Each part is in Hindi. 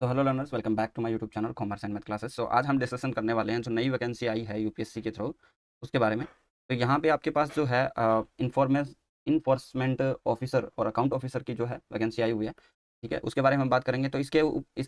तो hello learners, welcome back to my YouTube channel commerce and math classes. So आज हम डिस्कशन करने वाले हैं जो नई वैकेंसी आई है यूपीएससी के थ्रू उसके बारे में। तो यहाँ पे आपके पास जो है इन्फोर्समेंट ऑफिसर और अकाउंट ऑफिसर की जो है वैकेंसी आई हुई है। ठीक है, उसके बारे में हम बात करेंगे। तो इसके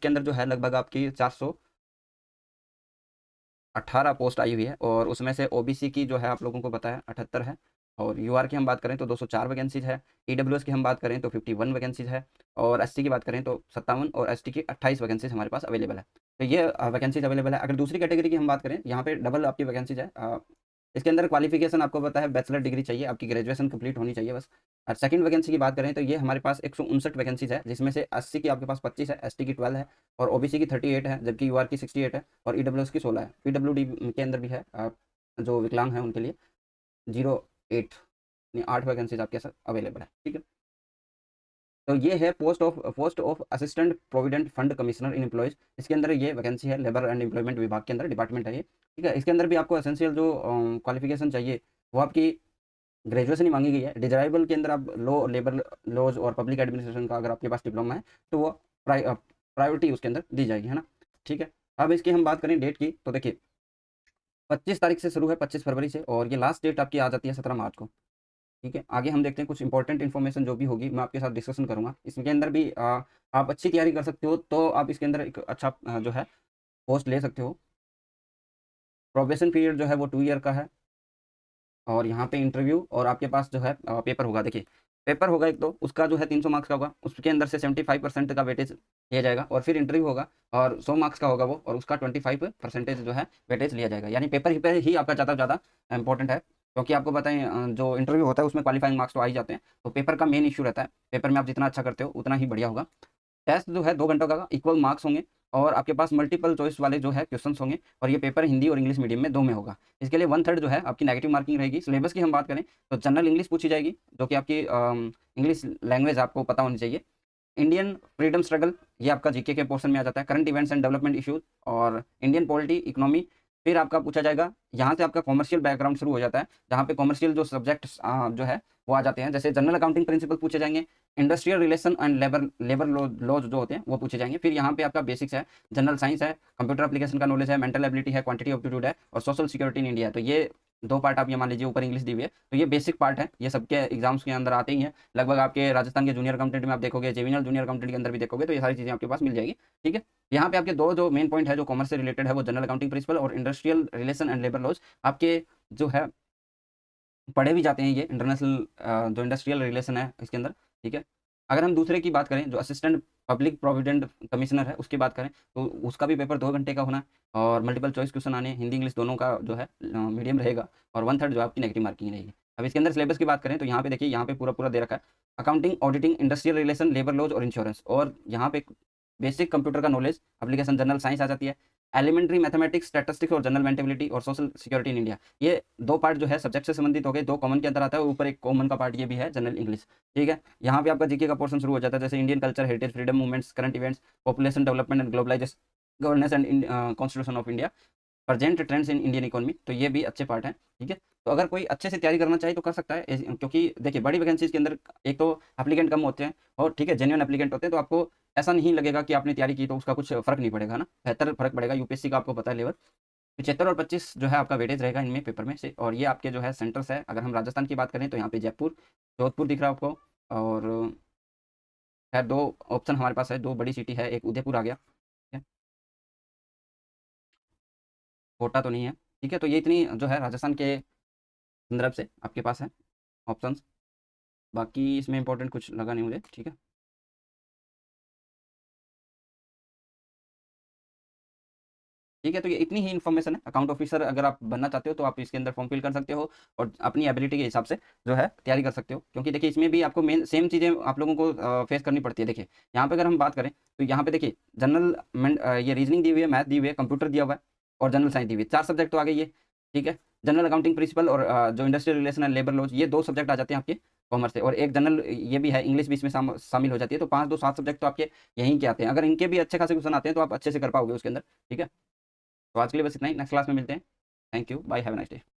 अंदर जो है लगभग आपकी 418 पोस्ट आई हुई है और उसमें से ओबीसी की जो है आप लोगों को पता है 78 है। और यूआर की हम बात करें तो 204 वैकेंसीज है। ईडब्ल्यूएस की हम बात करें तो 51 वैकेंसीज है। और एसटी की बात करें तो 57 और एसटी की 28 वैकेंसीज हमारे पास अवेलेबल है। तो ये वैकेंसीज अवेलेबल है। अगर दूसरी कैटेगरी की हम बात करें, यहाँ पे डबल आपकी वैकेंसीज है। इसके अंदर क्वालिफिकेशन आपको पता है, बैचलर डिग्री चाहिए, आपकी ग्रेजुएशन कंप्लीट होनी चाहिए बस। और सेकंड वैकेंसी की बात करें तो ये हमारे पास 159 वैकेंसीज है, जिसमें से एससी की आपके पास 25 है, एसटी की 12 है और ओबीसी की 38 है, जबकि यूआर की 68 है और ईडब्ल्यूएस की 16 है। पीडब्ल्यूडी के अंदर भी है, जो विकलांग है उनके लिए 08 यानी 8 वैकेंसीज आपके साथ अवेलेबल है। ठीक है, तो ये है post of assistant provident fund commissioner in employees. इसके अंदर ये वैकेंसी है, लेबर एंड एम्प्लॉयमेंट विभाग के अंदर डिपार्टमेंट है ये। ठीक है, इसके अंदर भी आपको एसेंशियल जो क्वालिफिकेशन चाहिए वो आपकी ग्रेजुएशन ही मांगी गई है। डिजायरेबल के अंदर आप लेबर लॉज और पब्लिक एडमिनिस्ट्रेशन का अगर आपके पास डिप्लोमा है तो वो प्रायोरिटी उसके अंदर दी जाएगी, है ना। ठीक है, अब इसकी हम बात करें डेट की तो देखिए 25 तारीख से शुरू है, 25 फरवरी से, और ये लास्ट डेट आपकी आ जाती है 17 मार्च को। ठीक है, आगे हम देखते हैं कुछ इंपॉर्टेंट इन्फॉर्मेशन जो भी होगी मैं आपके साथ डिस्कशन करूंगा। इसके अंदर भी आप अच्छी तैयारी कर सकते हो तो आप इसके अंदर एक अच्छा जो है पोस्ट ले सकते हो। प्रोबेशन पीरियड जो है वो 2 ईयर का है। और यहाँ पे इंटरव्यू और आपके पास जो है पेपर होगा। देखिए, पेपर होगा एक, तो उसका जो है 300 मार्क्स का होगा, उसके अंदर से 75% का वेटेज लिया जाएगा। और फिर इंटरव्यू होगा और 100 मार्क्स का होगा वो, और उसका 25% जो है वेटेज लिया जाएगा। यानी पेपर पे ही आपका ज़्यादा इंपॉर्टेंट है, क्योंकि आपको बताएं जो इंटरव्यू होता है उसमें क्वालिफाइंग मार्क्स तो आ ही जाते हैं, तो पेपर का मेन इशू रहता है। पेपर में आप जितना अच्छा करते हो उतना ही बढ़िया होगा। टेस्ट जो है 2 घंटों का इक्वल मार्क्स होंगे और आपके पास मल्टीपल चॉइस वाले जो है क्वेश्चंस होंगे, और ये पेपर हिंदी और इंग्लिश मीडियम में दो में होगा। इसके लिए 1/3 जो है आपकी नेगेटिव मार्किंग रहेगी। सिलेबस की हम बात करें तो जनरल इंग्लिश पूछी जाएगी, जो कि आपकी इंग्लिश लैंग्वेज आपको पता होनी चाहिए। इंडियन फ्रीडम स्ट्रगल, ये आपका जीके के पोर्शन में आ जाता है। Current events and development issues और इंडियन पॉलिटी इकोनॉमी। फिर आपका पूछा जाएगा, यहाँ से आपका कॉमर्शियल बैकग्राउंड शुरू हो जाता है, जहाँ पे कॉमर्शियल जो सब्जेक्ट जो है वो आ जाते हैं। जैसे जनरल अकाउंटिंग प्रिंसिपल पूछे जाएंगे, industrial relation and labour laws जो होते हैं वो पूछे जाएंगे। फिर यहाँ पे आपका बेसिक्स है, जनरल साइंस है, कंप्यूटर एप्लीकेशन का नॉलेज है, मेंटल एबिलिटी है, क्वांटिटी ऑप्टीट्यूड है और सोशल सिक्योरिटी इन इंडिया है। तो ये दो पार्ट आप ये मान लीजिए, ऊपर इंग्लिश दी हुई है, तो ये बेसिक पार्ट है, ये सबके एग्जाम्स के अंदर आते ही हैं। लगभग आपके राजस्थान के जूनियर अकाउंटेंट में आप देखोगे, जेविनल जूनियर अकाउंटेंट के अंदर भी देखोगे, तो ये सारी चीज़ें आपके पास मिल जाएगी। ठीक है, यहाँ पे आपके दो जो मेन पॉइंट है जो कॉमर्स से रिलेटेड है, वो जनरल अकाउंटिंग प्रिंसिपल और industrial relation and labour laws आपके जो है पढ़े भी जाते हैं। ये इंटरनेशनल जो इंडस्ट्रियल रिलेशन है इसके अंदर। ठीक है, अगर हम दूसरे की बात करें जो असिस्टेंट पब्लिक प्रोविडेंट कमिश्नर है उसकी बात करें, तो उसका भी पेपर 2 घंटे का होना है और मल्टीपल चॉइस क्वेश्चन आने हैं, हिंदी इंग्लिश दोनों का जो है मीडियम रहेगा, और 1/3 जो आपकी नेगेटिव मार्किंग रहेगी। अब इसके अंदर सिलेबस की बात करें तो यहाँ पे देखिए, यहाँ पे पूरा पूरा दे रखा है, accounting, auditing, industrial relation, labour laws और इंश्योरेंस। और यहाँ पे बेसिक कंप्यूटर का नॉलेज, एप्लीकेशन जनरल साइंस आ जाती है, एलिमेंट्री मैथमेटिक्स, स्टैटिस्टिक्स और जनरल मेंटेबिलिटी और सोशल सिक्योरिटी इन इंडिया। ये दो पार्ट जो है सब्जेक्ट से संबंधित हो गए, दो कॉमन के अंदर आता है, ऊपर एक कॉमन का पार्ट ये भी है जनरल इंग्लिश। ठीक है, यहाँ पे आपका जीके का पोर्शन शुरू हो जाता है, जैसे Indian culture, heritage, freedom movements, current events, population development and globalisation, governance and constitution of India, present trends in Indian economy. तो ये भी अच्छे पार्ट हैं। ठीक है, तो अगर कोई अच्छे से तैयारी करना चाहे तो कर सकता है, क्योंकि देखिए बड़ी वैकेंसीज के अंदर एक तो एप्लीकेंट कम होते हैं, और ठीक है जेन्युइन एप्लीकेंट होते हैं, तो आपको ऐसा नहीं लगेगा कि आपने तैयारी की तो उसका कुछ फर्क नहीं पड़ेगा ना, बेहतर फर्क पड़ेगा। यूपीएससी का आपको पता है लेवल 75 और 25 जो है आपका वेटेज रहेगा इनमें पेपर में से। और ये आपके जो है सेंटर्स है, अगर हम राजस्थान की बात करें तो यहाँ पे जयपुर, जोधपुर दिख रहा है आपको, और खैर दो ऑप्शन हमारे पास है, दो बड़ी सिटी है, एक उदयपुर आ गया। ठीक है, कोटा तो नहीं है। ठीक है, तो ये इतनी जो है राजस्थान के संदर्भ से आपके पास है ऑप्शंस। बाकी इसमें इंपॉर्टेंट कुछ लगा नहीं मुझे। ठीक है, ठीक है, तो ये इतनी ही इन्फॉर्मेशन है। अकाउंट ऑफिसर अगर आप बनना चाहते हो तो आप इसके अंदर फॉर्म फिल कर सकते हो और अपनी एबिलिटी के हिसाब से जो है तैयारी कर सकते हो, क्योंकि देखिए इसमें भी आपको मेन सेम चीज़ें आप लोगों को फेस करनी पड़ती है। देखिए यहाँ पे अगर हम बात करें तो यहाँ पे देखिए जनरल ये रीजनिंग दी हुई है, मैथ दी हुई है, कंप्यूटर दिया हुआ है और जनरल साइंस दी हुई है, 4 सब्जेक्ट तो आ गई है। ठीक है, जनरल अकाउंटिंग प्रिंसिपल और जो industrial relation and labour laws, ये 2 सब्जेक्ट आ जाते हैं आपके कॉमर्स से, और एक जनरल ये भी है, इंग्लिश भी इसमें शामिल हो जाती है। तो 5 2 7 सब्जेक्ट तो आपके यहीं के आते हैं। अगर इनके भी अच्छे खासे क्वेश्चन आते हैं तो आप अच्छे से कर पाओगे उसके अंदर। ठीक है, तो आज के लिए बस इतना ही, नेक्स्ट क्लास में मिलते हैं। Thank you, bye, have a nice day.